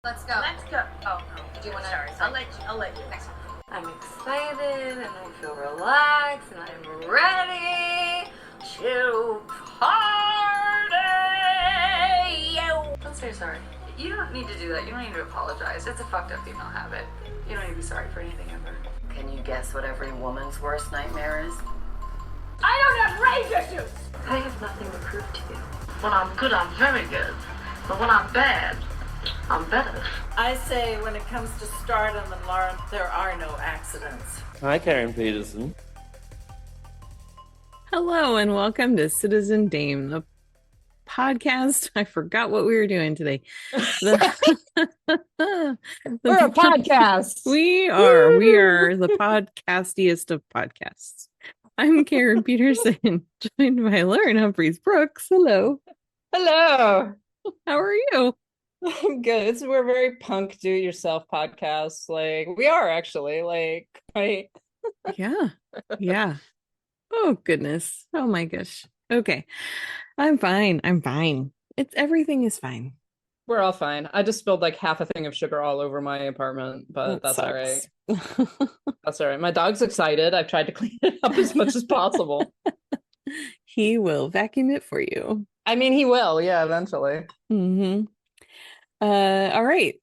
Let's go. Let's go. Oh, Do you want to? sorry. I'll let you. Next one. I'm excited and I feel relaxed and I'm ready to party. Don't say sorry. You don't need to do that. You don't need to apologize. It's a fucked up female habit. You don't need to be sorry for anything ever. Can you guess what every woman's worst nightmare is? I don't have rage issues. I have nothing to prove to you. When I'm good, I'm very good. But when I'm bad, I'm better. I say when it comes to stardom and Lauren, there are no accidents. Hi, Karen Peterson. Hello and welcome to Citizen Dame, the podcast. I forgot what we were doing today. We're a podcast. We are the podcastiest of podcasts. I'm Karen Peterson, joined by Lauren Humphreys Brooks. Hello. Hello. How are you? I'm good. We're a very punk do-it-yourself podcast. Like, we are actually, like, right? Yeah. Oh, goodness. Oh, my gosh. Okay. I'm fine. Everything is fine. We're all fine. I just spilled like half a thing of sugar all over my apartment, but that's all right. That's all right. My dog's excited. I've tried to clean it up as much as possible. He will vacuum it for you. I mean, he will. Yeah, eventually. Mm-hmm. All right.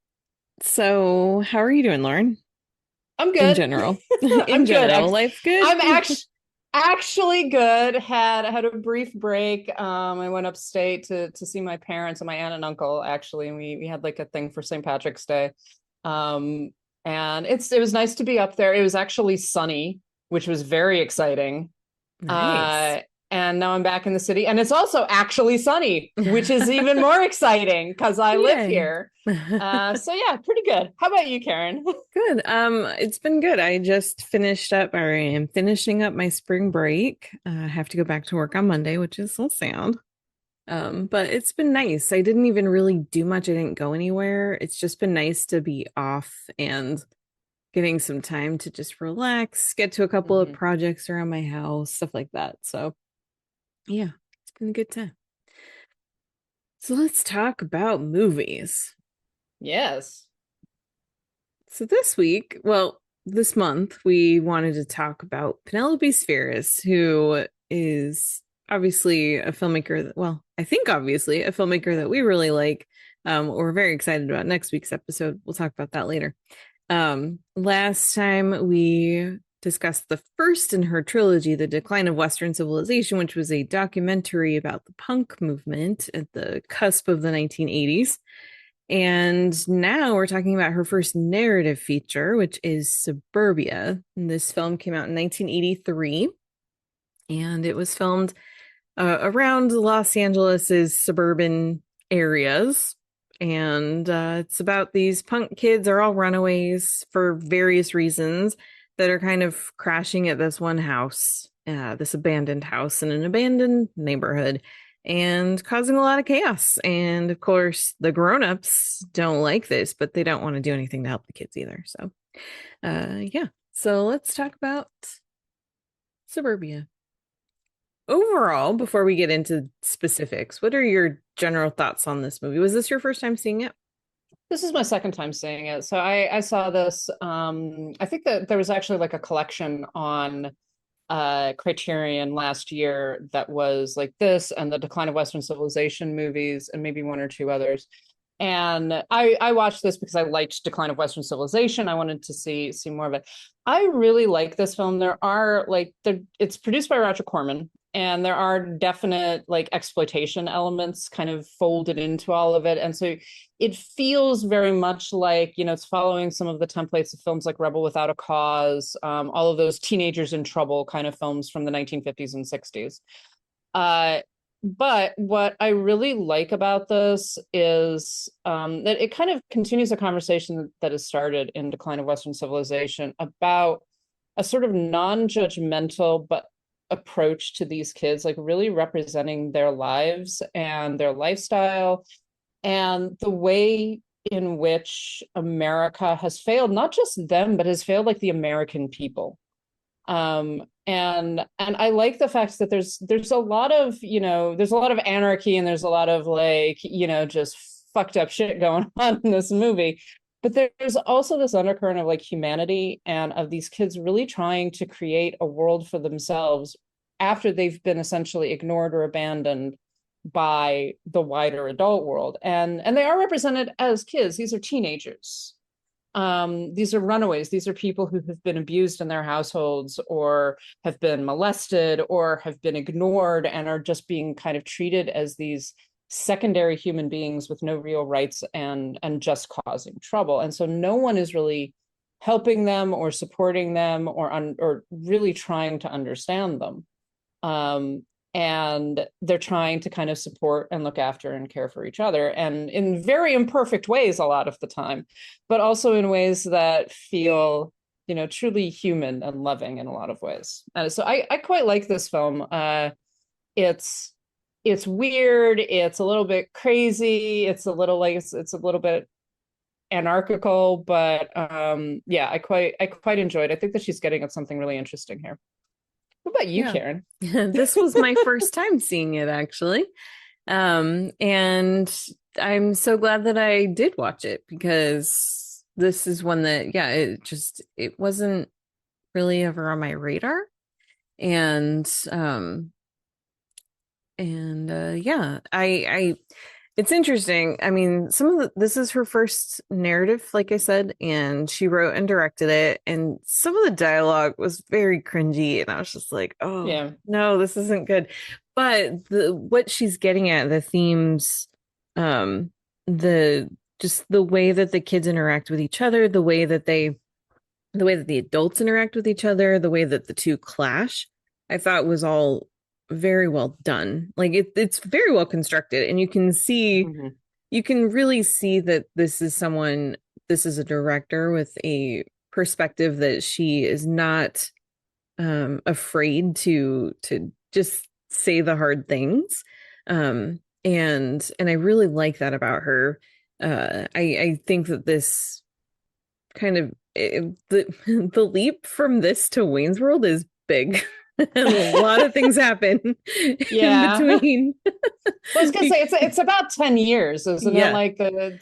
So how are you doing, Lauren? I'm good. In general. I'm general, good. Life's good. I'm actually good. Had a brief break. I went upstate to see my parents and my aunt and uncle, actually, and we had like a thing for St. Patrick's Day. And it was nice to be up there. It was actually sunny, which was very exciting. Nice. And now I'm back in the city, and it's also actually sunny, which is even more exciting because I live here. So yeah, pretty good. How about you, Karen? Good. It's been good. I just finished up, or I am finishing up my spring break. I have to go back to work on Monday, which is so sad. But it's been nice. I didn't even really do much. I didn't go anywhere. It's just been nice to be off and getting some time to just relax, get to a couple of projects around my house, stuff like that. So yeah, it's been a good time. So let's talk about movies. Yes. So this month, we wanted to talk about Penelope Spheeris, who is obviously a filmmaker I think obviously a filmmaker that we really like. We're very excited about next week's episode. We'll talk about that later. Last time we discussed the first in her trilogy, The Decline of Western Civilization, which was a documentary about the punk movement at the cusp of the 1980s. And now we're talking about her first narrative feature, which is Suburbia. And this film came out in 1983, and it was filmed around Los Angeles's suburban areas. And it's about these punk kids are all runaways for various reasons that are kind of crashing at this one house, this abandoned house in an abandoned neighborhood, and causing a lot of chaos. And of course, the grown-ups don't like this, but they don't want to do anything to help the kids either. So, yeah. So let's talk about Suburbia. Overall, before we get into specifics, what are your general thoughts on this movie? Was this your first time seeing it? This is my second time seeing it. So I saw this. I think that there was actually like a collection on Criterion last year that was like this and the Decline of Western Civilization movies and maybe one or two others. And I watched this because I liked Decline of Western Civilization. I wanted to see more of it. I really like this film. It's produced by Roger Corman, and there are definite like exploitation elements kind of folded into all of it. And so it feels very much like, it's following some of the templates of films like Rebel Without a Cause, all of those teenagers in trouble kind of films from the 1950s and 60s. But what I really like about this is that it kind of continues a conversation that has started in Decline of Western Civilization about a sort of non-judgmental but approach to these kids, like really representing their lives and their lifestyle and the way in which America has failed, not just them, but has failed like the American people. And I like the fact that there's a lot of, there's a lot of anarchy and there's a lot of like, just fucked up shit going on in this movie. But there's also this undercurrent of like humanity and of these kids really trying to create a world for themselves after they've been essentially ignored or abandoned by the wider adult world. And they are represented as kids. These are teenagers. These are runaways. These are people who have been abused in their households or have been molested or have been ignored and are just being kind of treated as these secondary human beings with no real rights and just causing trouble. And so no one is really helping them or supporting them or really trying to understand them. And they're trying to kind of support and look after and care for each other, and in very imperfect ways a lot of the time, but also in ways that feel, truly human and loving in a lot of ways. So I quite like this film. It's weird. It's a little bit crazy. It's a little bit anarchical, but yeah, I quite enjoyed. I think that she's getting at something really interesting here. What about you, Karen? This was my first time seeing it, actually. And I'm so glad that I did watch it, because this is one that, it wasn't really ever on my radar. And it's interesting. I mean, this is her first narrative, like I said, and she wrote and directed it. And some of the dialogue was very cringy, and I was just like, oh, yeah, no, this isn't good. But what she's getting at, the themes, the way that the kids interact with each other, the way that the adults interact with each other, the way that the two clash, I thought was all very well done. Like it's very well constructed, and you can see, you can really see that this is a director with a perspective that she is not afraid to just say the hard things. And I really like that about her. I think that this kind of the leap from this to Wayne's World is big. A lot of things happen in between. I was gonna say it's about 10 years, isn't it? Like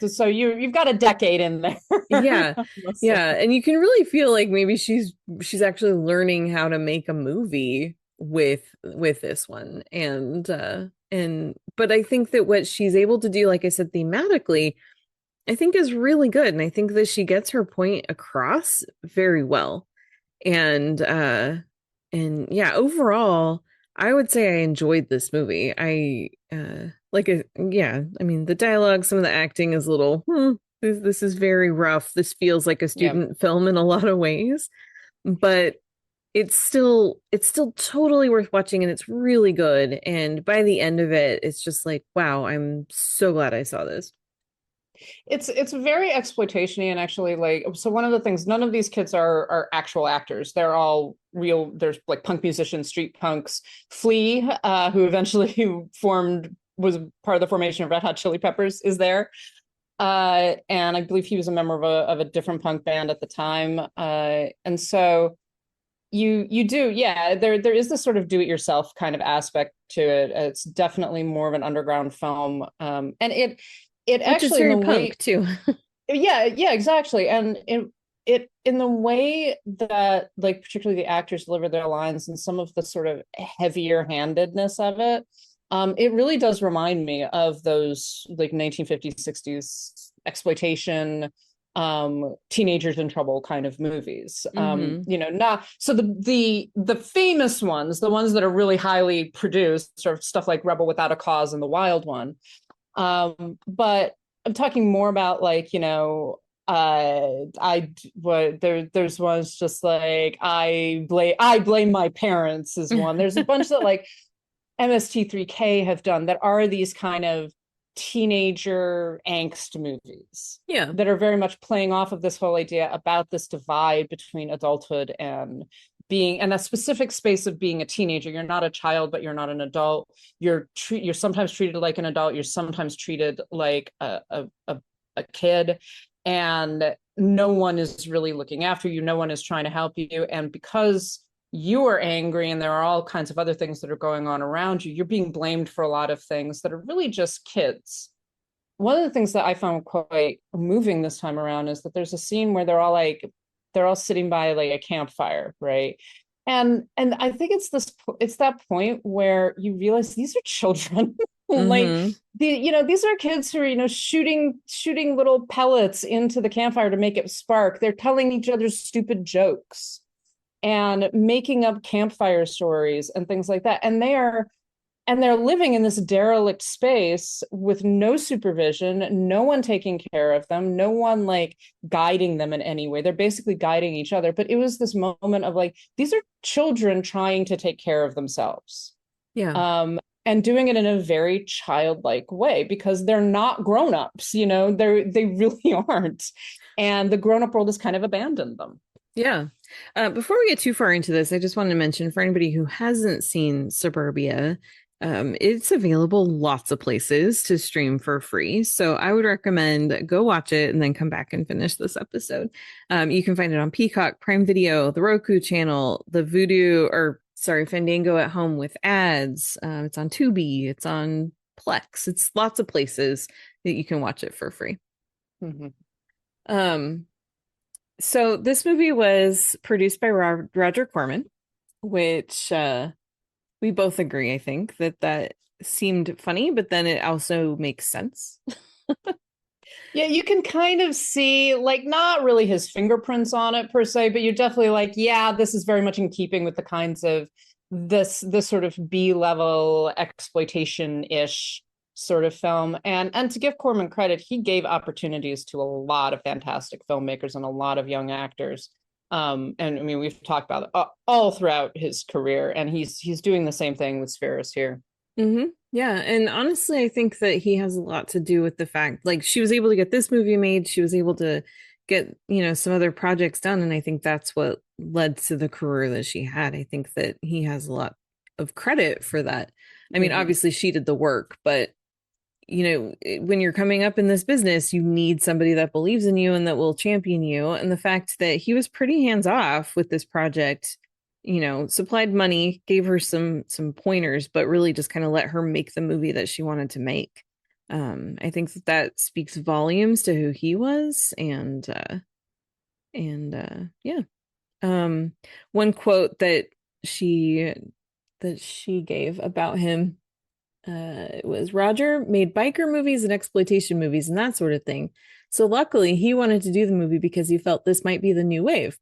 so you've got a decade in there. Yeah, and you can really feel like maybe she's actually learning how to make a movie with this one, but I think that what she's able to do, like I said, thematically, I think is really good, and I think that she gets her point across very well, and yeah, overall, I would say I enjoyed this movie. I mean, the dialogue, some of the acting is a little, this is very rough. This feels like a student film in a lot of ways, but it's still totally worth watching, and it's really good. And by the end of it, it's just like, wow, I'm so glad I saw this. It's very exploitation-y, and actually, like, so one of the things, none of these kids are actual actors. They're all real. There's like punk musicians, street punks. Flea, who eventually was part of the formation of Red Hot Chili Peppers, is there, and I believe he was a member of a different punk band at the time. And so you do, there is this sort of do-it-yourself kind of aspect to it. It's definitely more of an underground film, and it Which actually is very in the punk way, too. yeah, exactly. And it in the way that, like, particularly the actors deliver their lines and some of the sort of heavier handedness of it, it really does remind me of those like 1950s, 60s exploitation, teenagers in trouble kind of movies. Not so the famous ones, the ones that are really highly produced, sort of stuff like Rebel Without a Cause and The Wild One. But I'm talking more about, like, there's ones just like I blame my parents is one. There's a bunch that like MST3K have done that are these kind of teenager angst movies. Yeah. That are very much playing off of this whole idea about this divide between adulthood and being in a specific space of being a teenager. You're not a child, but you're not an adult. You're sometimes treated like an adult. You're sometimes treated like a kid, and no one is really looking after you. No one is trying to help you. And because you are angry and there are all kinds of other things that are going on around you, you're being blamed for a lot of things that are really just kids. one of the things that I found quite moving this time around is that there's a scene where they're all sitting by like a campfire, right? And I think it's that point where you realize these are children. Like Mm-hmm. these are kids who are, shooting little pellets into the campfire to make it spark. They're telling each other stupid jokes and making up campfire stories and things like that. And they're living in this derelict space with no supervision, no one taking care of them, no one like guiding them in any way. They're basically guiding each other. But it was this moment of like, these are children trying to take care of themselves. Yeah. And doing it in a very childlike way because they're not grown-ups, they really aren't. And the grown-up world has kind of abandoned them. Yeah. Before we get too far into this, I just wanted to mention for anybody who hasn't seen Suburbia, it's available lots of places to stream for free. So I would recommend go watch it and then come back and finish this episode. You can find it on Peacock, Prime Video, the Roku channel, Fandango at home with ads. It's on Tubi, it's on Plex. It's lots of places that you can watch it for free. Mm-hmm. So this movie was produced by Roger Corman, which we both agree, I think, that seemed funny, but then it also makes sense. Yeah, you can kind of see, like, not really his fingerprints on it per se, but you're definitely like, yeah, this is very much in keeping with the kinds of this sort of B-level exploitation-ish sort of film. And to give Corman credit, he gave opportunities to a lot of fantastic filmmakers and a lot of young actors. And I mean, we've talked about it all throughout his career, and he's doing the same thing with Spheeris here. Mm-hmm. Yeah, and honestly, I think that he has a lot to do with the fact, like, she was able to get this movie made, she was able to get, some other projects done, and I think that's what led to the career that she had. I think that he has a lot of credit for that. I mean, obviously she did the work, but when you're coming up in this business, you need somebody that believes in you and that will champion you. And the fact that he was pretty hands off with this project, supplied money, gave her some pointers, but really just kind of let her make the movie that she wanted to make. I think that speaks volumes to who he was. And yeah. One quote that she gave about him, it was, Roger made biker movies and exploitation movies and that sort of thing. So luckily he wanted to do the movie because he felt this might be the new wave.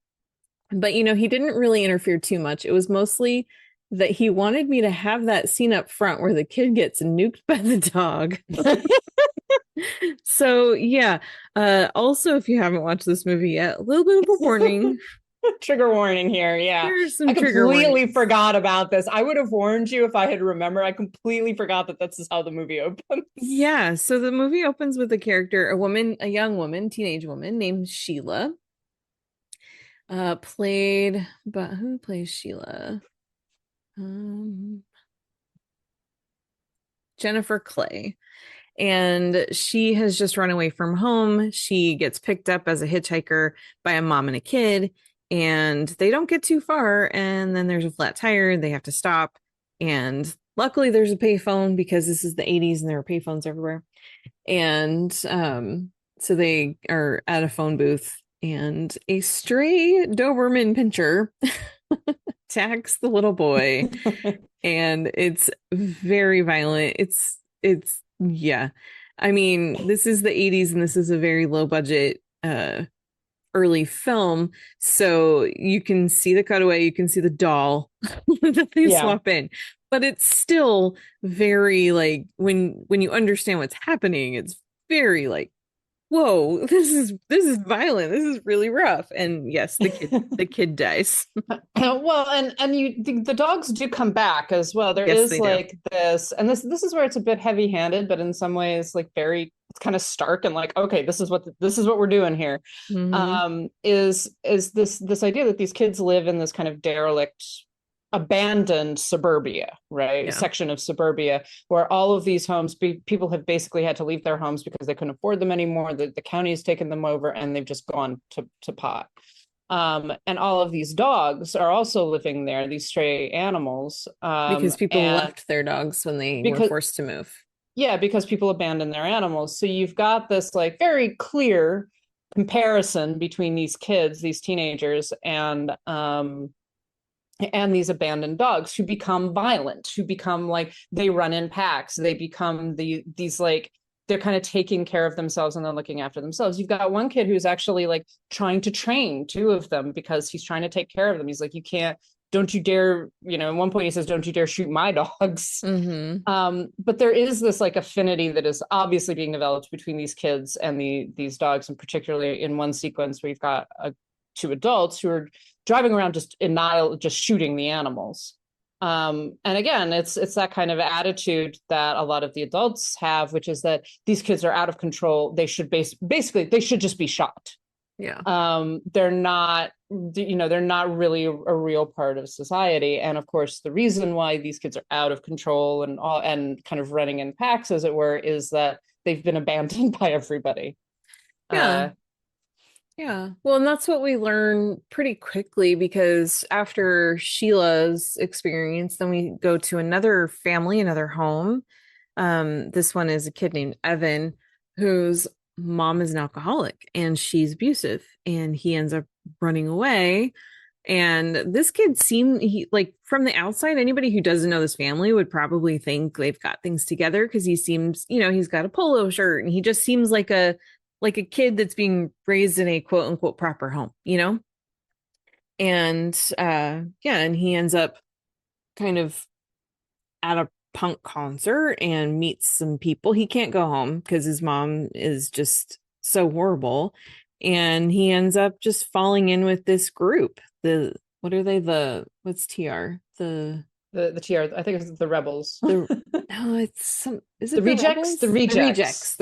But, he didn't really interfere too much. It was mostly that he wanted me to have that scene up front where the kid gets nuked by the dog. So, yeah. Also, if you haven't watched this movie yet, a little bit of a warning. Trigger warning here. Yeah. I completely forgot about this. I would have warned you if I had remembered. I completely forgot that this is how the movie opens. Yeah. So the movie opens with a young woman, teenage woman named Sheila. Played, but who plays Sheila? Jennifer Clay. And she has just run away from home. She gets picked up as a hitchhiker by a mom and a kid, and they don't get too far. And then there's a flat tire. They have to stop. And luckily there's a payphone because this is the 80s and there are payphones everywhere. And so they are at a phone booth, and a stray Doberman pinscher attacks the little boy. And it's very violent. It's yeah. I mean, this is the 80s and this is a very low budget early film. So you can see the cutaway, you can see the doll that they swap in. But it's still very, like, when you understand what's happening, it's very like, whoa, this is violent. This is really rough. And yes, the kid dies. Well, and the dogs do come back as well. There is like this, and this is where it's a bit heavy-handed, but in some ways, like, very, it's kind of stark and like, okay, this is what we're doing here. Mm-hmm. Is this idea that these kids live in this kind of derelict, abandoned suburbia, right? Yeah. Section of suburbia where all of these homes, people have basically had to leave their homes because they couldn't afford them anymore. The county has taken them over and they've just gone to pot. And all of these dogs are also living there, these stray animals. Because people left their dogs when they were forced to move. Yeah, because people abandon their animals. So you've got this like very clear comparison between these kids, these teenagers, and these abandoned dogs who become violent, who become like they run in packs, they become these like they're kind of taking care of themselves and they're looking after themselves. You've got one kid who's actually like trying to train two of them because he's trying to take care of them. He's like, you can't, don't you dare, at one point he says, don't you dare shoot my dogs. But there is this like affinity that is obviously being developed between these kids and these dogs, and particularly in one sequence we've got two adults who are driving around just shooting the animals. And again, it's that kind of attitude that a lot of the adults have, which is that these kids are out of control. They should basically they should just be shot. Yeah. They're not, they're not really a real part of society. And of course, the reason why these kids are out of control and kind of running in packs, as it were, is that they've been abandoned by everybody. Yeah. Yeah. Well, and that's what we learn pretty quickly, because after Sheila's experience, then we go to another family, another home. This one is a kid named Evan, whose mom is an alcoholic and she's abusive, and he ends up running away. And this kid like from the outside, anybody who doesn't know this family would probably think they've got things together, because he seems, he's got a polo shirt and he just seems like a kid that's being raised in a quote unquote proper home, and and he ends up kind of at a punk concert and meets some people. He can't go home because his mom is just so horrible, and he ends up just falling in with this group. What's TR? The TR, I think it's the Rebels. No, is it the Rejects? The Rejects.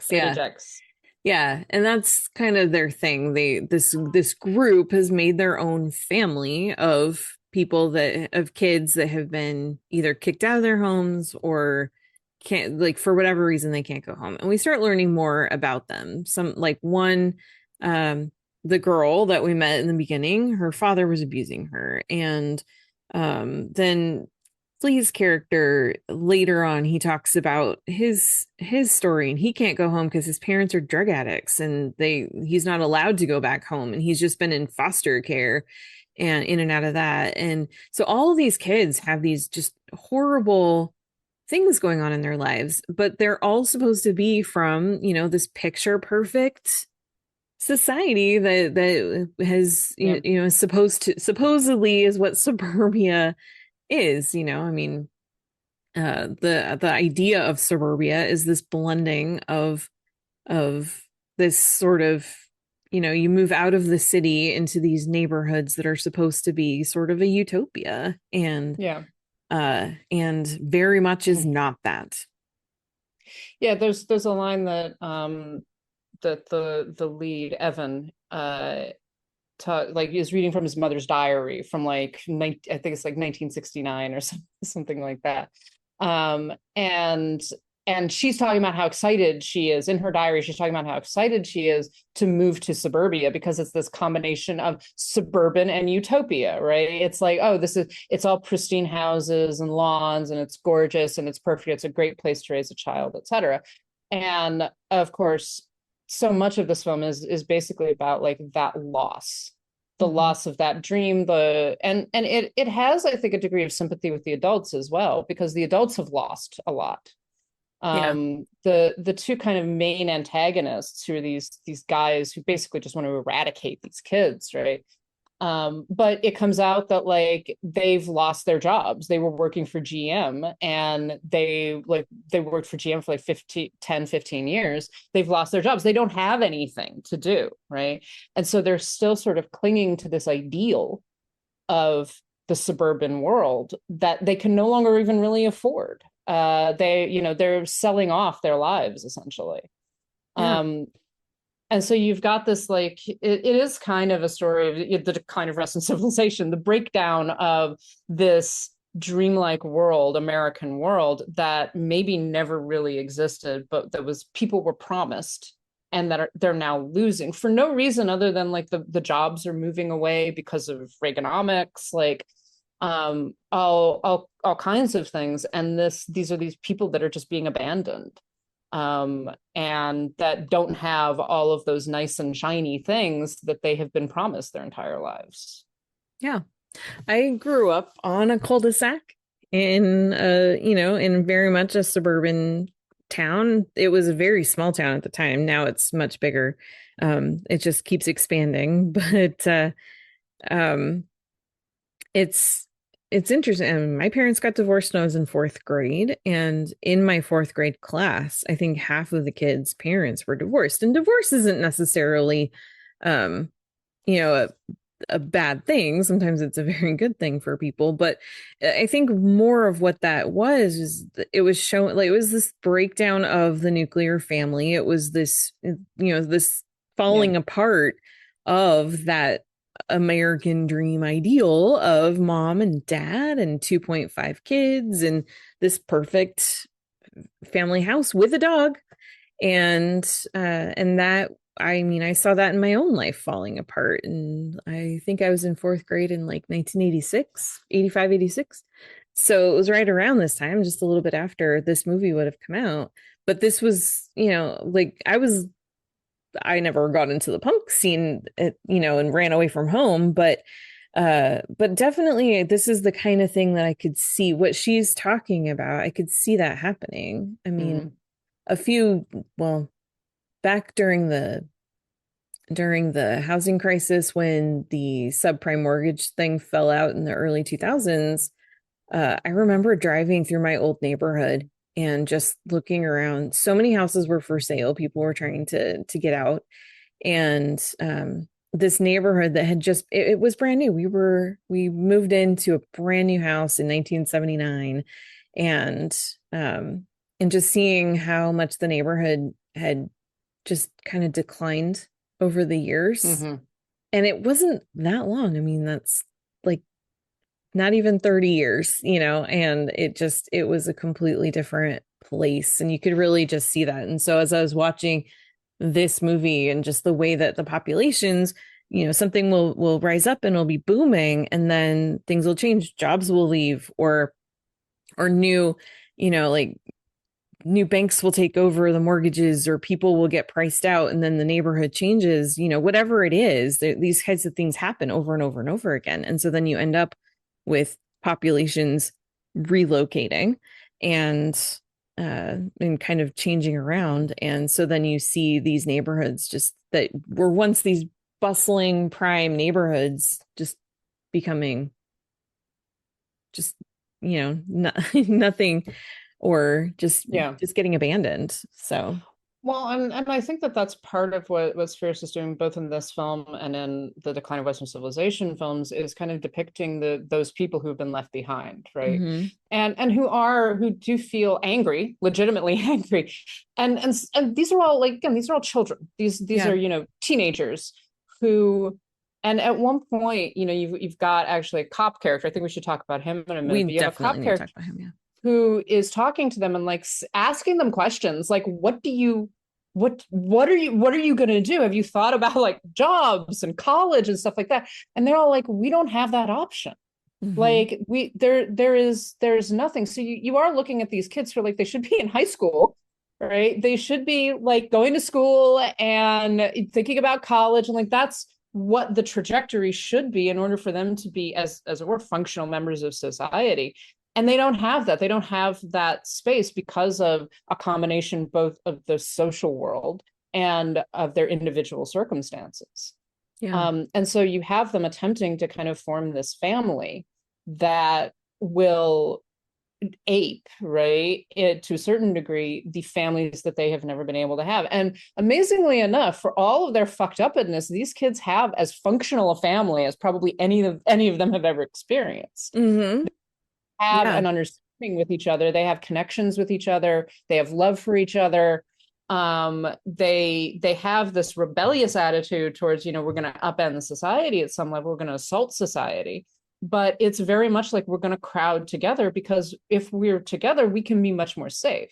Yeah. Rejects. Yeah, and that's kind of their thing. This group has made their own family of kids that have been either kicked out of their homes or can't, like, for whatever reason they can't go home. And we start learning more about them. Some like one, the girl that we met in the beginning, her father was abusing her, and then Flea's character later on, he talks about his story, and he can't go home because his parents are drug addicts and he's not allowed to go back home, and he's just been in foster care and in and out of that. And so all of these kids have these just horrible things going on in their lives, but they're all supposed to be from, this picture perfect society that has, supposedly is what suburbia is. The idea of suburbia is this blending of this sort of, you move out of the city into these neighborhoods that are supposed to be sort of a utopia, and very much is not that. Yeah, there's a line that that the lead Evan is reading from his mother's diary from I think it's like 1969 or something like that. And she's talking about how excited she is in her diary. She's talking about how excited she is to move to suburbia because it's this combination of suburban and utopia, right? It's like, oh, it's all pristine houses and lawns, and it's gorgeous and it's perfect. It's a great place to raise a child, etc. And of course, so much of this film is basically about like that loss, the loss of that dream, and it has, I think, a degree of sympathy with the adults as well, because the adults have lost a lot. The two kind of main antagonists, who are these guys who basically just want to eradicate these kids, right? But it comes out that like they've lost their jobs. They were working for GM, and they worked for GM for like 15 years. They've lost their jobs. They don't have anything to do, right? And so they're still sort of clinging to this ideal of the suburban world that they can no longer even really afford. They're selling off their lives essentially. And so you've got this, like, it is kind of a story of the decline of Western civilization, the breakdown of this dreamlike world, American world, that maybe never really existed, but people were promised, and that they're now losing for no reason other than like the jobs are moving away because of Reaganomics. Like all kinds of things. And these are these people that are just being abandoned, and that don't have all of those nice and shiny things that they have been promised their entire lives. Yeah. I grew up on a cul-de-sac in in very much a suburban town. It was a very small town at the time. Now it's much bigger. It just keeps expanding, but um it's interesting. My parents got divorced when I was in fourth grade, and in my fourth grade class, I think half of the kids' parents were divorced. And divorce isn't necessarily um a bad thing. Sometimes it's a very good thing for people, but I think more of what that was is it was showing, like, it was this breakdown of the nuclear family. It was this, this falling apart of that American dream ideal of mom and dad and 2.5 kids and this perfect family house with a dog. And that, I mean, I saw that in my own life falling apart. And I think I was in fourth grade in like 1986, 85, 86. So it was right around this time, just a little bit after this movie would have come out. But this was, like I never got into the punk scene, and ran away from home. But definitely this is the kind of thing that I could see what she's talking about. I could see that happening. I mean, back during the housing crisis, when the subprime mortgage thing fell out in the early 2000s, I remember driving through my old neighborhood and just looking around. So many houses were for sale. People were trying to get out. And this neighborhood that had just, it was brand new. We moved into a brand new house in 1979. And just seeing how much the neighborhood had just kind of declined over the years. And it wasn't that long. I mean, that's like not even 30 years, and it was a completely different place. And you could really just see that. And so as I was watching this movie and just the way that the populations, something will rise up and it'll be booming, and then things will change, jobs will leave, or new, like new banks will take over the mortgages, or people will get priced out, and then the neighborhood changes, whatever it is, these kinds of things happen over and over and over again. And so then you end up with populations relocating and kind of changing around. And so then you see these neighborhoods just that were once these bustling prime neighborhoods just becoming just, nothing, or just getting abandoned. So well, and I think that that's part of what Spheeris is doing, both in this film and in the Decline of Western Civilization films, is kind of depicting those people who've been left behind, right? And who do feel angry, legitimately angry, and these are all, like, again, these are all children. These are teenagers who. And at one point, you've got actually a cop character. I think we should talk about him in a minute. We definitely need to talk about him, who is talking to them and like asking them questions like, what are you going to do? Have you thought about like jobs and college and stuff like that? And they're all like, we don't have that option. Like there's nothing. So you are looking at these kids who are like, they should be in high school, right? They should be like going to school and thinking about college, and like that's what the trajectory should be in order for them to be as it were functional members of society. And they don't have that. They don't have that space because of a combination both of the social world and of their individual circumstances. And so you have them attempting to kind of form this family that will ape, right, to a certain degree, the families that they have never been able to have. And amazingly enough, for all of their fucked upness, these kids have as functional a family as probably any of them have ever experienced. Have an understanding with each other. They have connections with each other. They have love for each other. They have this rebellious attitude towards, we're going to upend the society at some level. We're going to assault society. But it's very much like we're going to crowd together, because if we're together, we can be much more safe.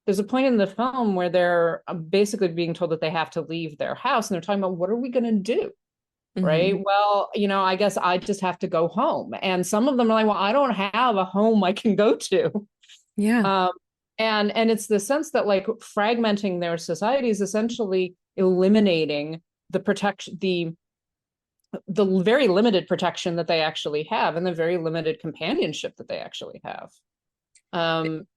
There's a point in the film where they're basically being told that they have to leave their house, and they're talking about, what are we going to do? right? Mhm. Well, I guess I just have to go home. And some of them are like, well, I don't have a home I can go to. Yeah. Um, and it's the sense that like fragmenting their society is essentially eliminating the protection, the very limited protection that they actually have, and the very limited companionship that they actually have.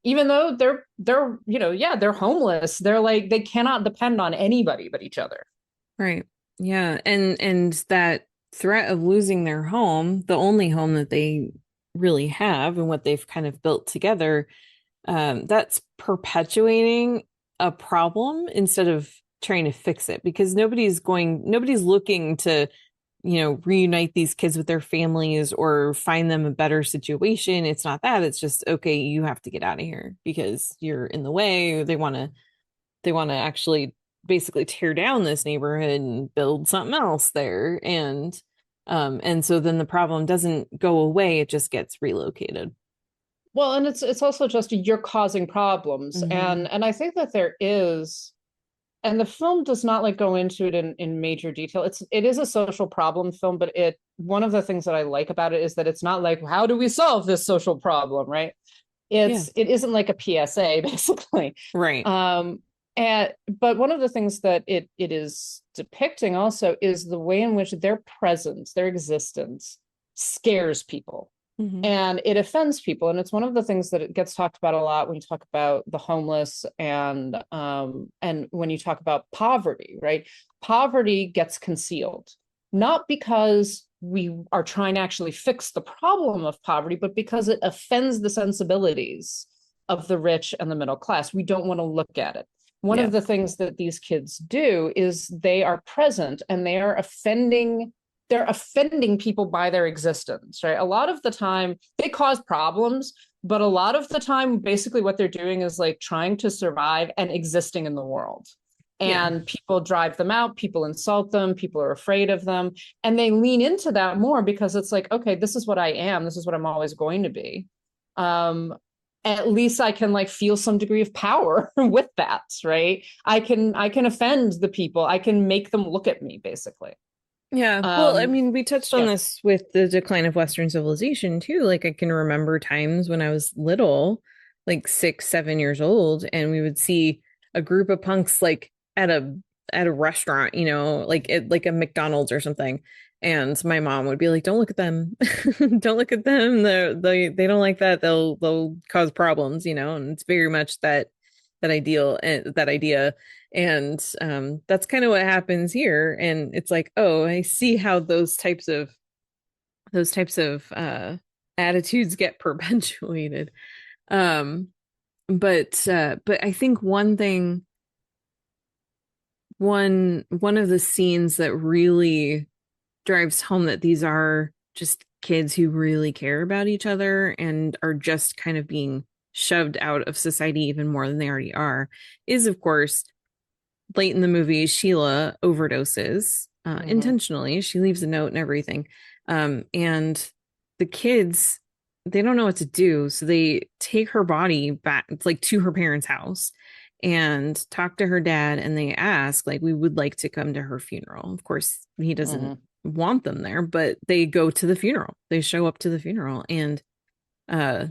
Even though they're they're homeless, they're like they cannot depend on anybody but each other. Right. Yeah. And that threat of losing their home, the only home that they really have and what they've kind of built together, that's perpetuating a problem instead of trying to fix it, because nobody's looking to, reunite these kids with their families or find them a better situation. It's not that. It's just, okay, you have to get out of here because you're in the way. They want to actually basically tear down this neighborhood and build something else there. And so then the problem doesn't go away, it just gets relocated. Well, and it's also just you're causing problems. Mm-hmm. And I think that there is, and the film does not like go into it in major detail. It is a social problem film, but one of the things that I like about it is that it's not like, how do we solve this social problem, right? Yeah. It isn't like a PSA, basically. Right. But one of the things that it is depicting also is the way in which their presence, their existence scares people. Mm-hmm. And it offends people. And it's one of the things that it gets talked about a lot when you talk about the homeless and when you talk about poverty, right? Poverty gets concealed, not because we are trying to actually fix the problem of poverty, but because it offends the sensibilities of the rich and the middle class. We don't want to look at it. One Yeah. of the things that these kids do is they are present and they're offending people by their existence, right? A lot of the time they cause problems, but a lot of the time, basically what they're doing is like trying to survive and existing in the world. And Yeah. people drive them out, people insult them, people are afraid of them. And they lean into that more because it's like, okay, this is what I am. This is what I'm always going to be. At least I can like feel some degree of power with that, right? I can offend the people. I can make them look at me, basically. Yeah. Well, I mean, we touched on Yeah. this with the decline of Western civilization too. Like I can remember times when I was little, like 6, 7 years old, and we would see a group of punks like at a restaurant, like at like a McDonald's or something. And my mom would be like, "Don't look at them. Don't look at them. They don't like that. They'll cause problems, And it's very much that idea. And that's kind of what happens here. And it's like, oh, I see how those types of attitudes get perpetuated. Um, but I think one of the scenes that really drives home that these are just kids who really care about each other and are just kind of being shoved out of society even more than they already are is, of course, late in the movie, Sheila overdoses intentionally. She leaves a note and everything. And the kids, they don't know what to do. So they take her body back, like to her parents' house and talk to her dad. And they ask, like, we would like to come to her funeral. Of course, he doesn't want them there, but they go to the funeral. They show up to the funeral. And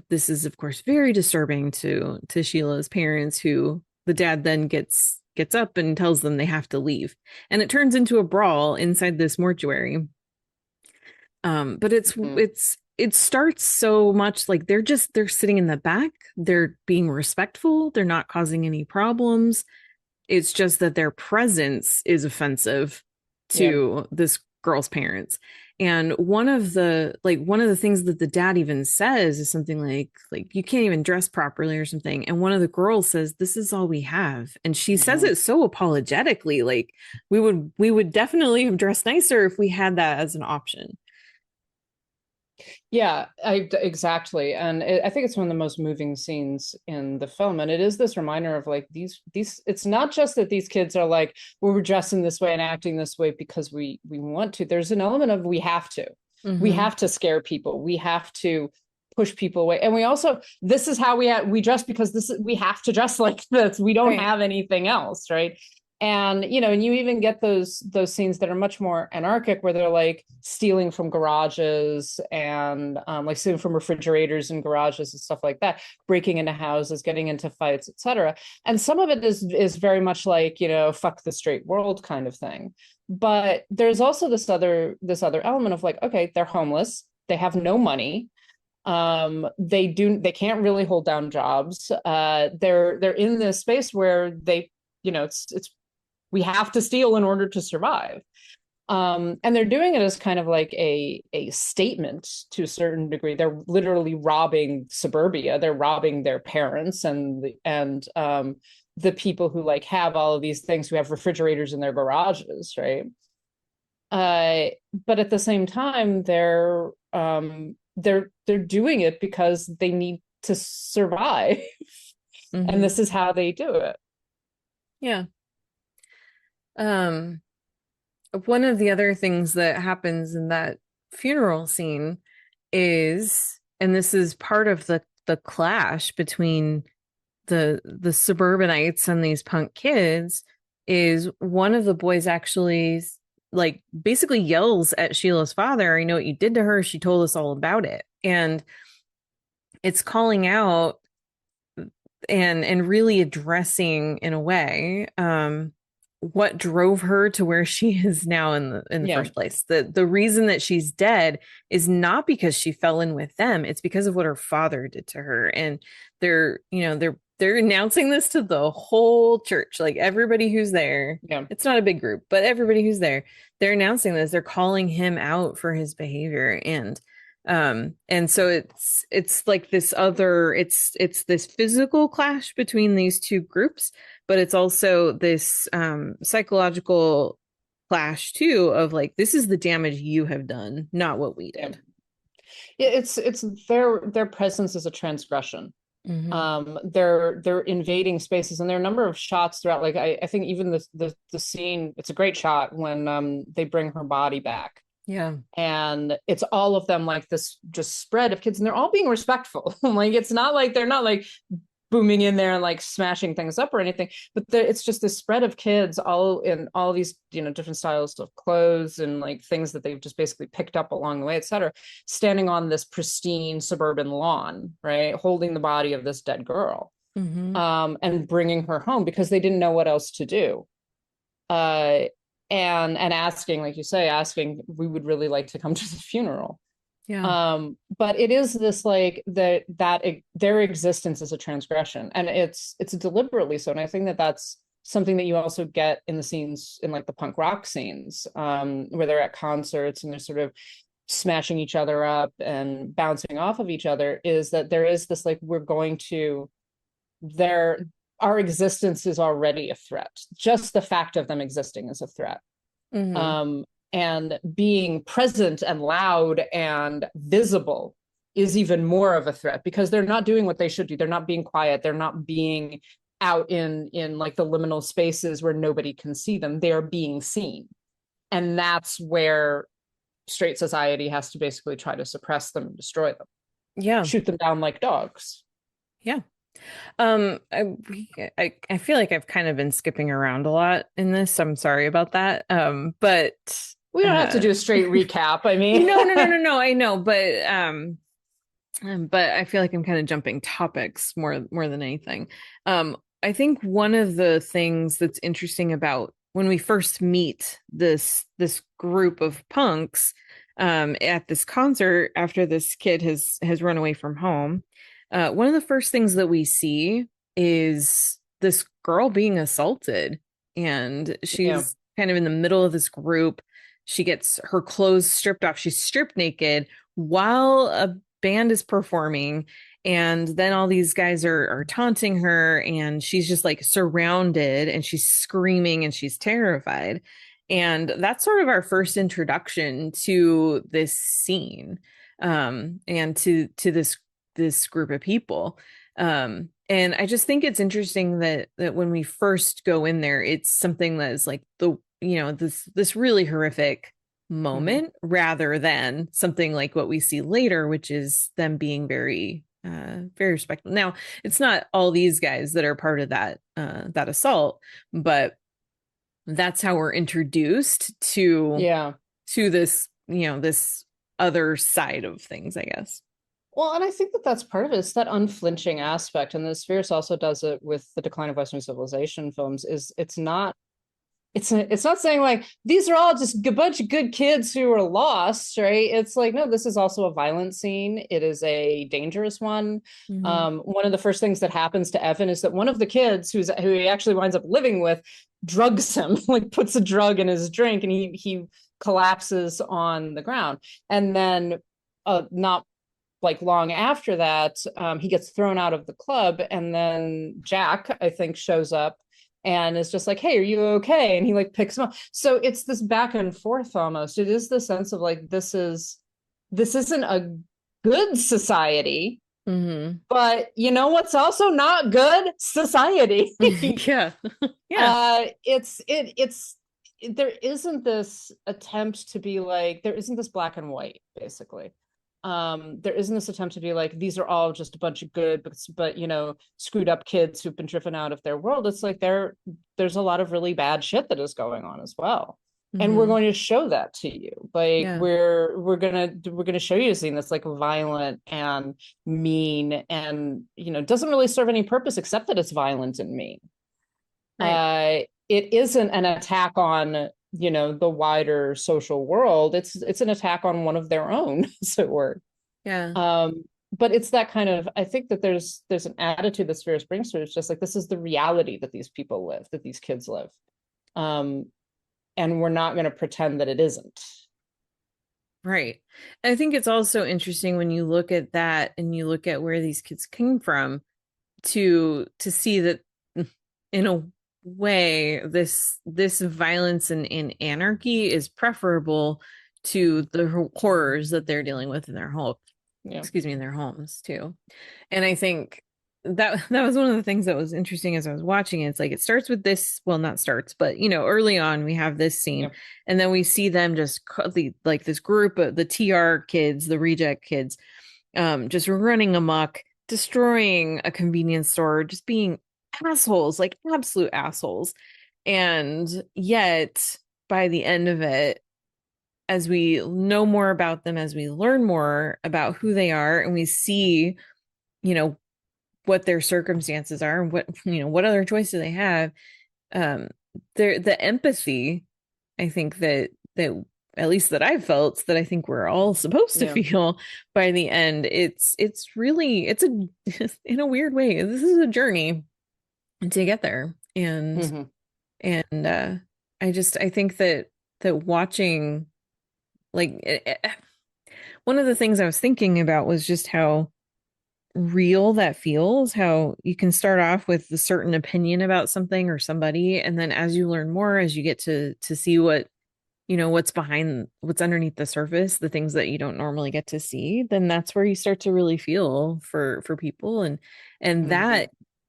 this is, of course, very disturbing to Sheila's parents, who the dad then gets up and tells them they have to leave. And it turns into a brawl inside this mortuary. But it starts so much like they're sitting in the back, they're being respectful, they're not causing any problems. It's just that their presence is offensive to this girl's parents. And one of the things that the dad even says is something like you can't even dress properly or something. And one of the girls says, "This is all we have." And she says it so apologetically, like we would definitely have dressed nicer if we had that as an option. Yeah, exactly. And I think it's one of the most moving scenes in the film. And it is this reminder of like these, it's not just that these kids are like, well, we're dressing this way and acting this way because we want to. There's an element of we have to. We have to scare people. We have to push people away. And we also, this is how we dress because we have to dress like this. We don't have anything else, right? And and you even get those scenes that are much more anarchic, where they're like stealing from garages and like stealing from refrigerators and garages and stuff like that, breaking into houses, getting into fights, etc. And some of it is very much like, fuck the straight world kind of thing. But there's also this other element of like, okay, they're homeless, they have no money, they can't really hold down jobs, they're in this space where they, it's we have to steal in order to survive. And they're doing it as kind of like a statement to a certain degree. They're literally robbing suburbia. They're robbing their parents and the people who like have all of these things, who have refrigerators in their garages, right? But at the same time, they're doing it because they need to survive, and this is how they do it. Yeah. One of the other things that happens in that funeral scene is, and this is part of the clash between the suburbanites and these punk kids, is one of the boys actually like basically yells at Sheila's father, "I know what you did to her. She told us all about it." And it's calling out and really addressing in a way what drove her to where she is now in the first place. The reason that she's dead is not because she fell in with them. It's because of what her father did to her. And they're announcing this to the whole church, like everybody who's there. Yeah. It's not a big group, but everybody who's there, they're announcing this. They're calling him out for his behavior. And so it's like this other, it's this physical clash between these two groups, but it's also this psychological clash too, of like, this is the damage you have done, not what we did. Yeah, it's their presence is a transgression. They're invading spaces, and there are a number of shots throughout. Like I think even the scene, it's a great shot when they bring her body back. Yeah. And it's all of them like this just spread of kids, and they're all being respectful. Like it's not like they're not like booming in there and like smashing things up or anything, but it's just this spread of kids all in all these different styles of clothes and like things that they've just basically picked up along the way, etc., standing on this pristine suburban lawn, right, holding the body of this dead girl, and bringing her home because they didn't know what else to do, and asking, like you say, we would really like to come to the funeral. Yeah. But it is this like that their existence is a transgression, and it's deliberately so. And I think that's something that you also get in the scenes, in like the punk rock scenes, where they're at concerts and they're sort of smashing each other up and bouncing off of each other, is that there is this like, our existence is already a threat. Just the fact of them existing is a threat. And being present and loud and visible is even more of a threat, because they're not doing what they should do. They're not being quiet. They're not being out in like the liminal spaces where nobody can see them. They are being seen. And that's where straight society has to basically try to suppress them and destroy them. Yeah. Shoot them down like dogs. Yeah. I feel like I've kind of been skipping around a lot in this. I'm sorry about that. But we don't have to do a straight recap. I mean, no. I know, but I feel like I'm kind of jumping topics more than anything. I think one of the things that's interesting about when we first meet this group of punks at this concert after this kid has run away from home, one of the first things that we see is this girl being assaulted, and she's kind of in the middle of this group. She gets her clothes stripped off. She's stripped naked while a band is performing. And then all these guys are taunting her, and she's just like surrounded, and she's screaming and she's terrified. And that's sort of our first introduction to this scene, and to this group of people. And I just think it's interesting that when we first go in there, it's something that is like this really horrific moment, rather than something like what we see later, which is them being very respectful. Now, it's not all these guys that are part of that assault, but that's how we're introduced to this, this other side of things, I guess. Well, and I think that that's part of it. It's that unflinching aspect, and the Spheeris also does it with the Decline of Western Civilization films. It's not saying like these are all just a bunch of good kids who are lost, right? It's like, no, this is also a violent scene. It is a dangerous one. One of the first things that happens to Evan is that one of the kids who he actually winds up living with drugs him, like puts a drug in his drink, and he collapses on the ground. And then not like long after that, he gets thrown out of the club, and then Jack, I think, shows up and is just like, hey, are you okay? And he like picks him up. So it's this back and forth almost. It is the sense of like, this isn't a good society, but you know what's also not good? Society. Yeah. Yeah. There isn't this attempt to be like, there isn't this black and white, basically. There isn't this attempt to be like, these are all just a bunch of good, but screwed up kids who've been driven out of their world. It's like there's a lot of really bad shit that is going on as well. And we're going to show that to you. Like we're gonna show you a scene that's like violent and mean, and doesn't really serve any purpose except that it's violent and mean. Right. It isn't an attack on the wider social world. It's an attack on one of their own, as it were. Yeah. But it's that kind of, I think that there's an attitude that Spheeris brings to it. It's just like, this is the reality that these people live, that these kids live. And we're not going to pretend that it isn't. Right. I think it's also interesting when you look at that and you look at where these kids came from to see that in a way this violence and anarchy is preferable to the horrors that they're dealing with in their home, in their homes too. And I think that was one of the things that was interesting as I was watching it. It's like it starts with this, well, not starts, but early on we have this scene, and then we see them just like this group of the TR kids, the reject kids, just running amok, destroying a convenience store, just being assholes, like absolute assholes. And yet by the end of it, as we know more about them, as we learn more about who they are, and we see what their circumstances are, and what other choices they have, the empathy, I think that at least that I felt, that I think we're all supposed to feel by the end, it's really in a weird way, this is a journey to get there. And I think that watching, like, one of the things I was thinking about was just how real that feels, how you can start off with a certain opinion about something or somebody, and then as you learn more, as you get to see what what's underneath the surface, the things that you don't normally get to see, then that's where you start to really feel for people, and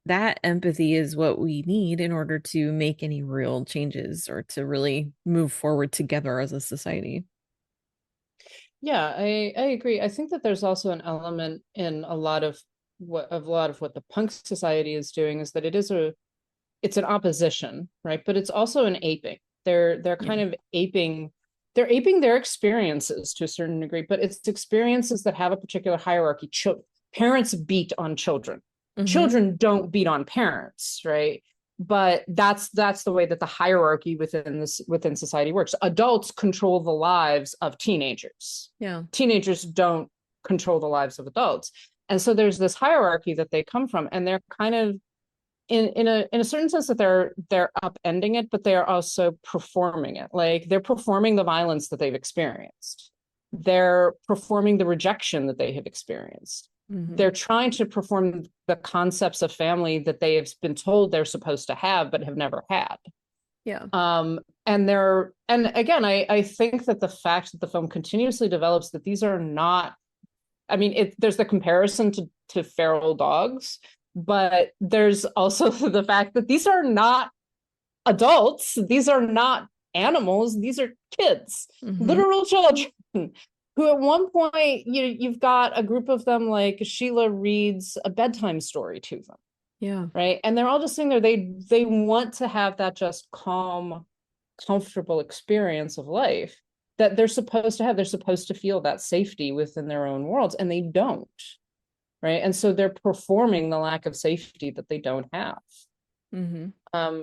that empathy is what we need in order to make any real changes or to really move forward together as a society. Yeah, I agree. I think that there's also an element in a lot of what the punk society is doing, is that it's an opposition, right? But it's also an aping. They're kind of aping their experiences to a certain degree, but it's experiences that have a particular hierarchy. Parents beat on children. Children don't beat on parents, right? But that's the way that the hierarchy within society works. Adults control the lives of teenagers. Yeah. Teenagers don't control the lives of adults. And so there's this hierarchy that they come from, and they're kind of in a certain sense that they're upending it, but they are also performing it. Like, they're performing the violence that they've experienced. They're performing the rejection that they have experienced. They're trying to perform the concepts of family that they have been told they're supposed to have but have never had. Yeah. And again, I think that the fact that the film continuously develops that these are not, I mean, there's the comparison to feral dogs, but there's also the fact that these are not adults, these are not animals, these are kids, literal children. Who at one point, you've got a group of them, like Sheila reads a bedtime story to them. Yeah. Right. And they're all just sitting there. They want to have that just calm comfortable experience of life that they're supposed to have. They're supposed to feel that safety within their own worlds, and they don't, right? And so they're performing the lack of safety that they don't have. Mm-hmm.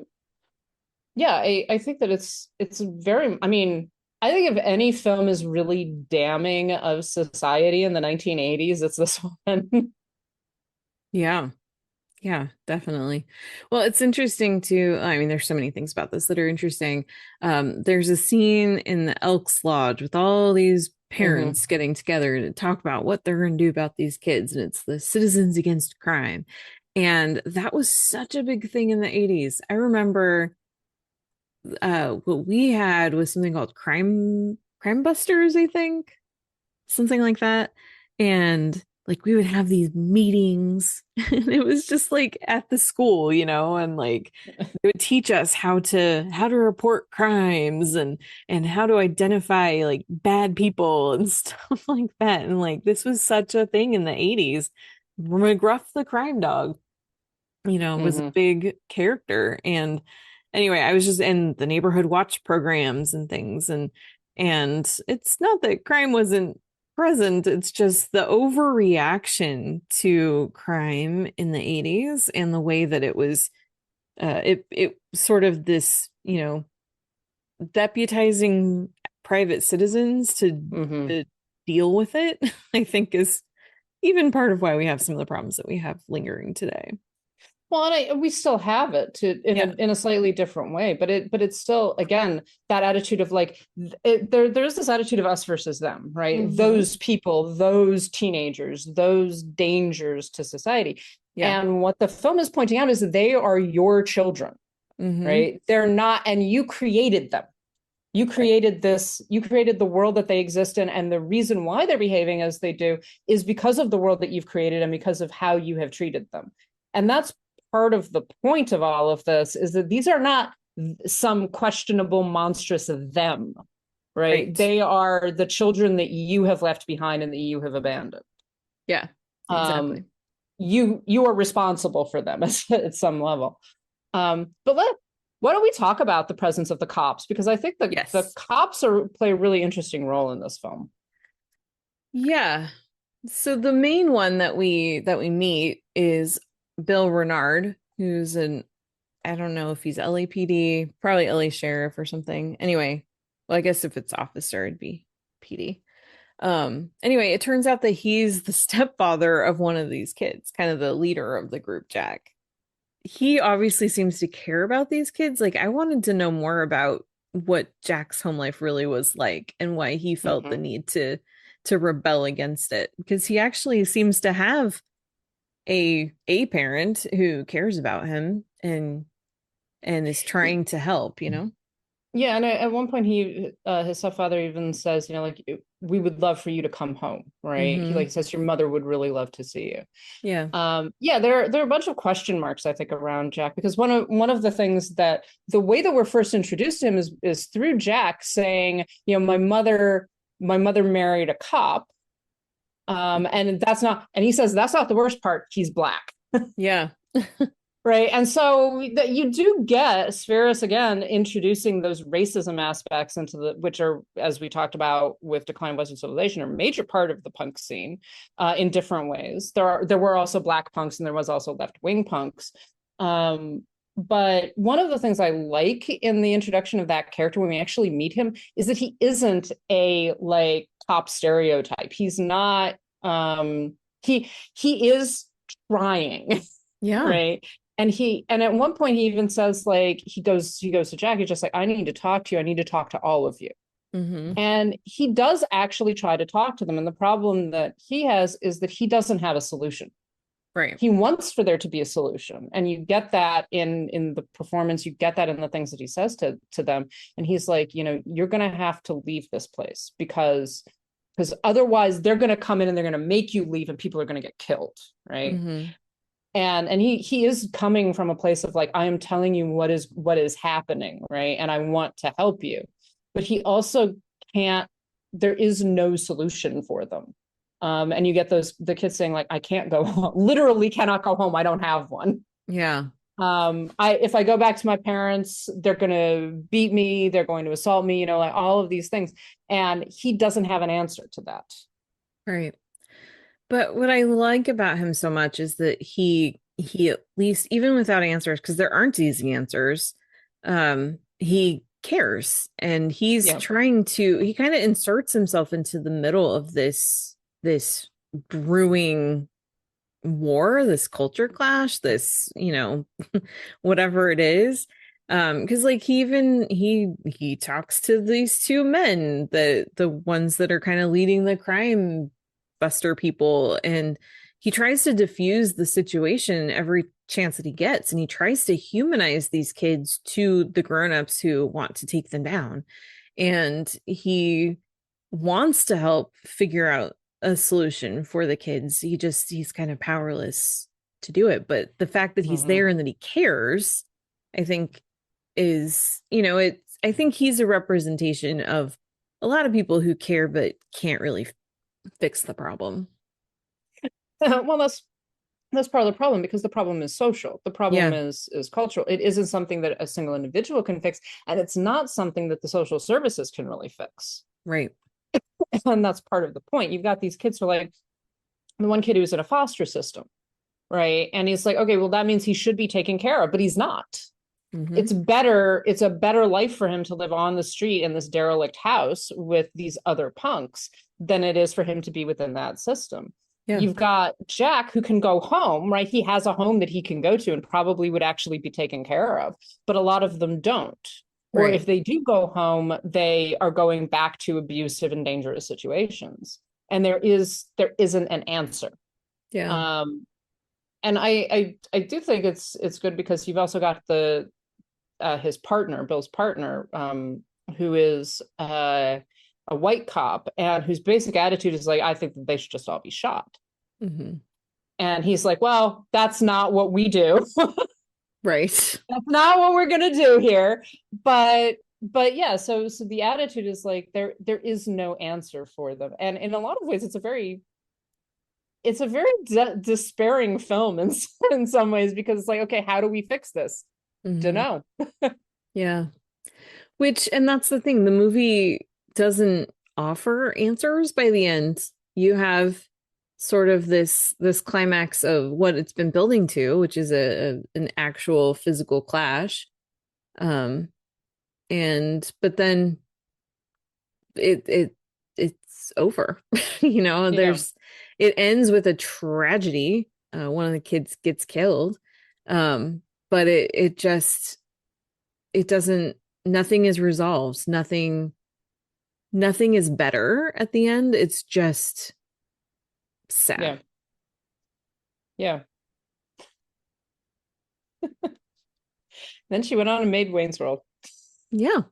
Yeah, I think that it's very, I mean, I think if any film is really damning of society in the 1980s, it's this one. Yeah. Yeah, definitely. Well, it's interesting too. I mean, there's so many things about this that are interesting. There's a scene in the Elks Lodge with all these parents getting together to talk about what they're going to do about these kids, and it's the Citizens Against Crime. And that was such a big thing in the 80s. I remember what we had was something called Crime Busters, I think, something like that. And like we would have these meetings and it was just like at the school, you know, and like they would teach us how to report crimes and how to identify like bad people and stuff like that. And like this was such a thing in the 80s. McGruff the crime dog, you know, was a big character. And anyway, I was just in the neighborhood watch programs and things, and it's not that crime wasn't present, it's just the overreaction to crime in the 80s and the way that it was it sort of this, you know, deputizing private citizens to deal with it, I think is even part of why we have some of the problems that we have lingering today. Well, and we still have it in a slightly different way, but it's still, again, that attitude of like there's this attitude of us versus them, right? Those people, those teenagers, those dangers to society. And what the film is pointing out is that they are your children, right? They're not, and you created them. You created this, you created the world that they exist in. And the reason why they're behaving as they do is because of the world that you've created and because of how you have treated them. And that's part of the point of all of this, is that these are not some questionable, monstrous them, right? They are the children that you have left behind and that you have abandoned. Yeah, exactly. You are responsible for them at some level. But why don't we talk about the presence of the cops? Because I think the cops play a really interesting role in this film. Yeah. So the main one that we meet is Bill Renard, who's I don't know if he's LAPD, probably LA sheriff or something. Anyway, well, I guess if it's officer, it'd be PD. Anyway, it turns out that he's the stepfather of one of these kids, kind of the leader of the group, Jack. He obviously seems to care about these kids. Like, I wanted to know more about what Jack's home life really was like and why he felt the need to rebel against it, because he actually seems to have a parent who cares about him and is trying to help, you know. Yeah, and at one point his stepfather even says, you know, like, we would love for you to come home, right? He says your mother would really love to see you. Yeah. There are a bunch of question marks, I think, around Jack, because one of the things that the way that we're first introduced to him is through Jack saying, you know, my mother married a cop. And he says that's not the worst part. He's black. Yeah. Right. And so that you do get Spheeris again introducing those racism aspects into which are, as we talked about with Decline of Western Civilization, are a major part of the punk scene in different ways. There were also black punks and there was also left-wing punks. But one of the things I like in the introduction of that character when we actually meet him is that he isn't a like top stereotype. He's not he is trying. Yeah. Right. And at one point he even says, like, he goes to Jack, he's just like, I need to talk to you. I need to talk to all of you. And he does actually try to talk to them. And the problem that he has is that he doesn't have a solution. Right. He wants for there to be a solution. And you get that in the performance, you get that in the things that he says to them. And he's like, you know, you're going to have to leave this place because otherwise they're going to come in and they're going to make you leave and people are going to get killed. Right. And he is coming from a place of like, I am telling you what is happening, right? And I want to help you. But he also there is no solution for them. And you get the kids saying like, I can't go home, literally cannot go home. I don't have one. Yeah. If I go back to my parents, they're going to beat me, they're going to assault me, like all of these things. And he doesn't have an answer to that. Right. But what I like about him so much is that he at least, even without answers, because there aren't easy answers, he cares, and he's trying to, he kind of inserts himself into the middle of this brewing war, this culture clash, this, whatever it is. Because like he talks to these two men, the ones that are kind of leading the crime buster people, and he tries to diffuse the situation every chance that he gets, and he tries to humanize these kids to the grown-ups who want to take them down, and he wants to help figure out a solution for the kids. He's kind of powerless to do it, but the fact that he's there and that he cares, I think is, I think he's a representation of a lot of people who care but can't really fix the problem. Well, that's part of the problem, because the problem is social. The problem is cultural. It isn't something that a single individual can fix, and it's not something that the social services can really fix. Right. And that's part of the point. You've got these kids who are like, the one kid who's in a foster system, right? And he's like, okay, well, that means he should be taken care of, but he's not. It's a better life for him to live on the street in this derelict house with these other punks than it is for him to be within that system. Yeah. You've got Jack, who can go home, right? He has a home that he can go to and probably would actually be taken care of, but a lot of them don't. Or if they do go home, they are going back to abusive and dangerous situations. And there isn't an answer. Yeah. And I do think it's good, because you've also got his partner, Bill's partner, who is a white cop, and whose basic attitude is like, I think that they should just all be shot. And he's like, well, that's not what we do. Right. That's not what we're gonna do here. But yeah, so the attitude is like there is no answer for them, and in a lot of ways it's a very despairing film in some ways, because it's like, okay, how do we fix this? Dunno. Yeah. And that's the thing, the movie doesn't offer answers. By the end, you have sort of this climax of what it's been building to, which is an actual physical clash, but then it's over. It ends with a tragedy. One of the kids gets killed, but it doesn't, nothing is resolved, nothing is better at the end. It's just sad. Yeah. Then she went on and made Wayne's World. Yeah.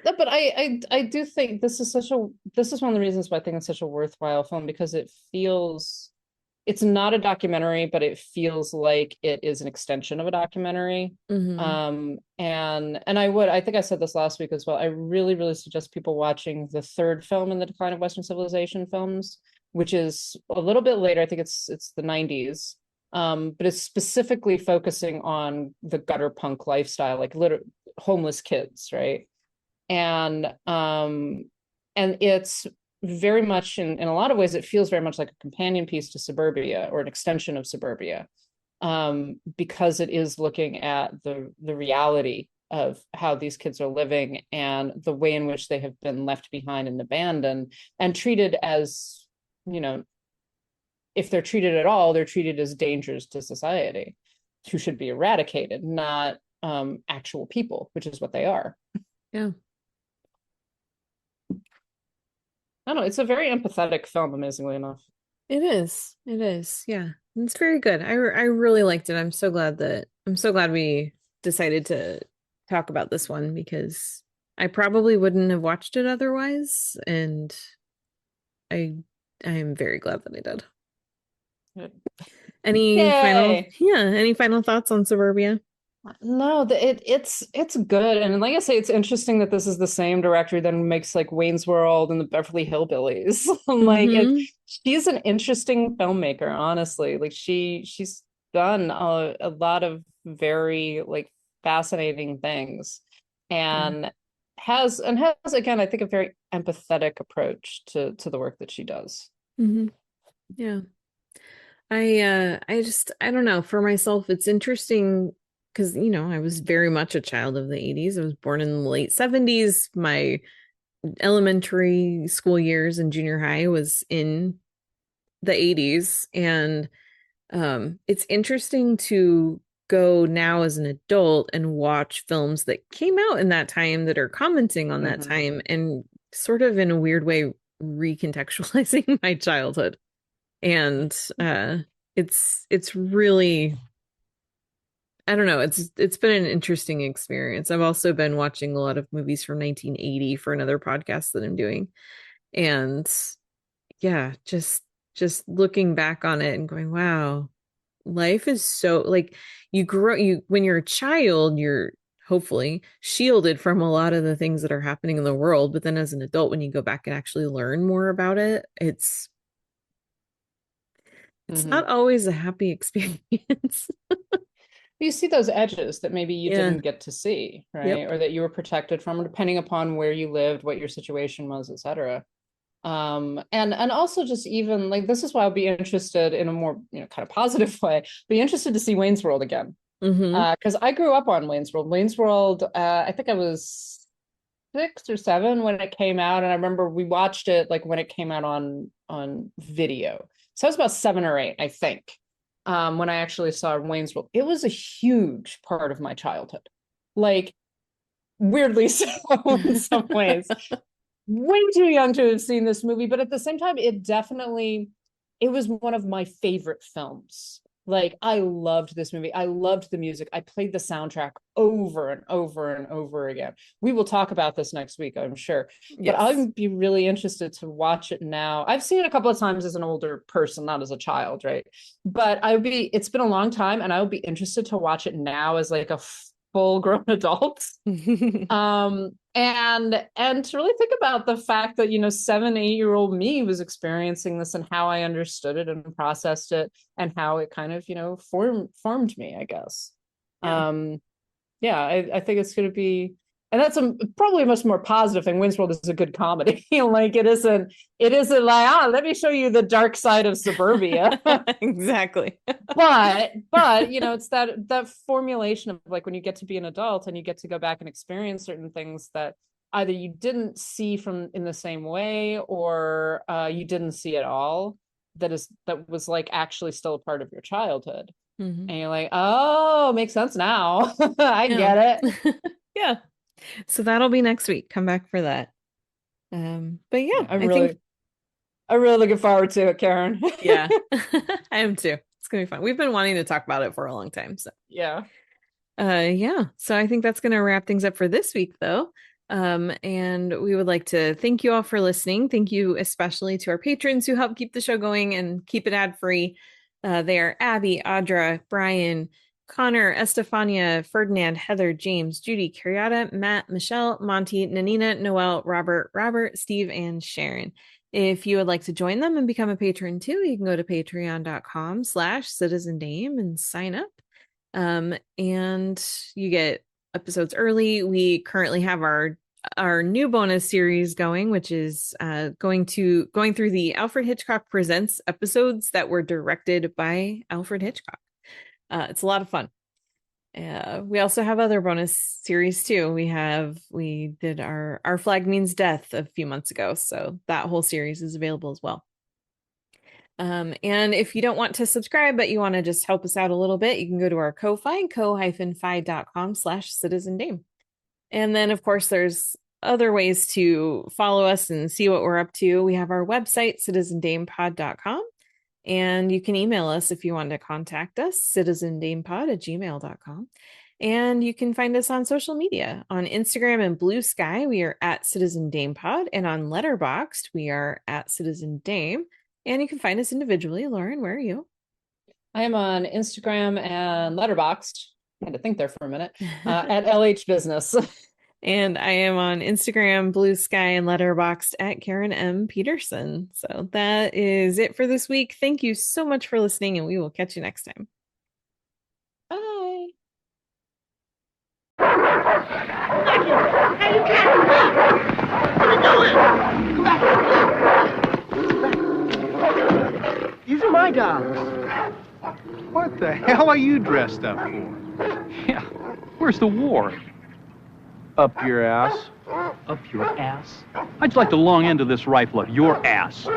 But I do think this is one of the reasons why I think it's such a worthwhile film, because it's not a documentary, but it feels like it is an extension of a documentary. And I think I said this last week as well, I really, really suggest people watching the third film in the Decline of Western Civilization films, which is a little bit later. I think it's the 90s. But it's specifically focusing on the gutter punk lifestyle, like homeless kids, right? And it's very much, in a lot of ways, it feels very much like a companion piece to Suburbia, or an extension of Suburbia, because it is looking at the reality of how these kids are living, and the way in which they have been left behind and abandoned and treated as, if they're treated at all, they're treated as dangers to society who should be eradicated, not actual people, which is what they are. Yeah. I don't know. It's a very empathetic film, amazingly enough. It is. Yeah. It's very good. I really liked it. I'm so glad we decided to talk about this one, because I probably wouldn't have watched it otherwise. And I am very glad that I did. Good. Any final thoughts on Suburbia? No, it's good, and like I say, it's interesting that this is the same director that makes like Wayne's World and the Beverly Hillbillies. She's an interesting filmmaker, honestly. Like she's done a lot of very like fascinating things, Yeah. and has again, I think, a very empathetic approach to the work that she does. Hmm. Yeah. I don't know. For myself, it's interesting because, I was very much a child of the 80s. I was born in the late 70s. My elementary school years and junior high was in the 80s. And it's interesting to go now as an adult and watch films that came out in that time that are commenting on that Mhm. time and sort of in a weird way recontextualizing my childhood. And it's really, I don't know, it's been an interesting experience. I've also been watching a lot of movies from 1980 for another podcast that I'm doing. And yeah, just looking back on it and going, wow, life is so like you when you're a child, you're hopefully shielded from a lot of the things that are happening in the world, but then as an adult, when you go back and actually learn more about it, it's Mhm. not always a happy experience. You see those edges that maybe you Yeah. didn't get to see, right? Yep. Or that you were protected from, depending upon where you lived, what your situation was, etc. And also just even like this is why I'll be interested in a more kind of positive way, be interested to see Wayne's World again. Mm-hmm. Because I grew up on Wayne's World. Wayne's World, I think I was 6 or 7 when it came out, and I remember we watched it like when it came out on video. So I was about 7 or 8, I think, when I actually saw Wayne's World. It was a huge part of my childhood, like weirdly so in some ways. Way too young to have seen this movie, but at the same time, it was one of my favorite films. Like, I loved this movie. I loved the music. I played the soundtrack over and over and over again. We will talk about this next week, I'm sure. But Yes. I'd be really interested to watch it now. I've seen it a couple of times as an older person, not as a child, right? But it's been a long time, and I would be interested to watch it now as like a full grown adult. And to really think about the fact that 7, 8-year-old me was experiencing this, and how I understood it and processed it, and how it kind of formed me, I guess. Yeah. Yeah, I think it's going to be, and that's probably a much more positive thing. Wayne's World is a good comedy. Like it isn't like, let me show you the dark side of suburbia. Exactly. but it's that formulation of like when you get to be an adult and you get to go back and experience certain things that either you didn't see from in the same way, or you didn't see at all, that was like actually still a part of your childhood. Mm-hmm. And you're like, oh, makes sense now. I Yeah. get it. Yeah. So that'll be next week. Come back for that. But yeah, I'm I think really looking forward to it, Karen. yeah, I am too. It's gonna be fun. We've been wanting to talk about it for a long time. So Yeah. yeah. So I think that's gonna wrap things up for this week though. And we would like to thank you all for listening. Thank you especially to our patrons who help keep the show going and keep it ad-free. They are Abby, Audra, Brian, Connor, Estefania, Ferdinand, Heather, James, Judy, Carriata, Matt, Michelle, Monty, Nanina, Noel, Robert, Steve, and Sharon. If you would like to join them and become a patron too, you can go to patreon.com/citizendame and sign up. And you get episodes early. We currently have our new bonus series going, which is going through the Alfred Hitchcock Presents episodes that were directed by Alfred Hitchcock. It's a lot of fun. We also have other bonus series too. We did our Flag Means Death a few months ago, so that whole series is available as well. And if you don't want to subscribe, but you want to just help us out a little bit, you can go to our Ko-Fi, ko-fi.com/citizendame. And then, of course, there's other ways to follow us and see what we're up to. We have our website, citizendamepod.com. And you can email us if you want to contact us, citizendamepod@gmail.com. And you can find us on social media. On Instagram and Blue Sky, we are at Citizen Dame Pod. And on Letterboxd, we are at Citizen Dame. And you can find us individually. Lauren, where are you? I am on Instagram and Letterboxd. I had to think there for a minute. At LH Business. And I am on Instagram, Blue Sky, and Letterboxd at Karen M. Peterson. So that is it for this week. Thank you so much for listening, and we will catch you next time. Bye. back here! Hey, you can't! What are you doing? These are my dogs. What the hell are you dressed up for? Yeah, where's the war? Up your ass. Up your ass? How'd you like the long end of this rifle up your ass?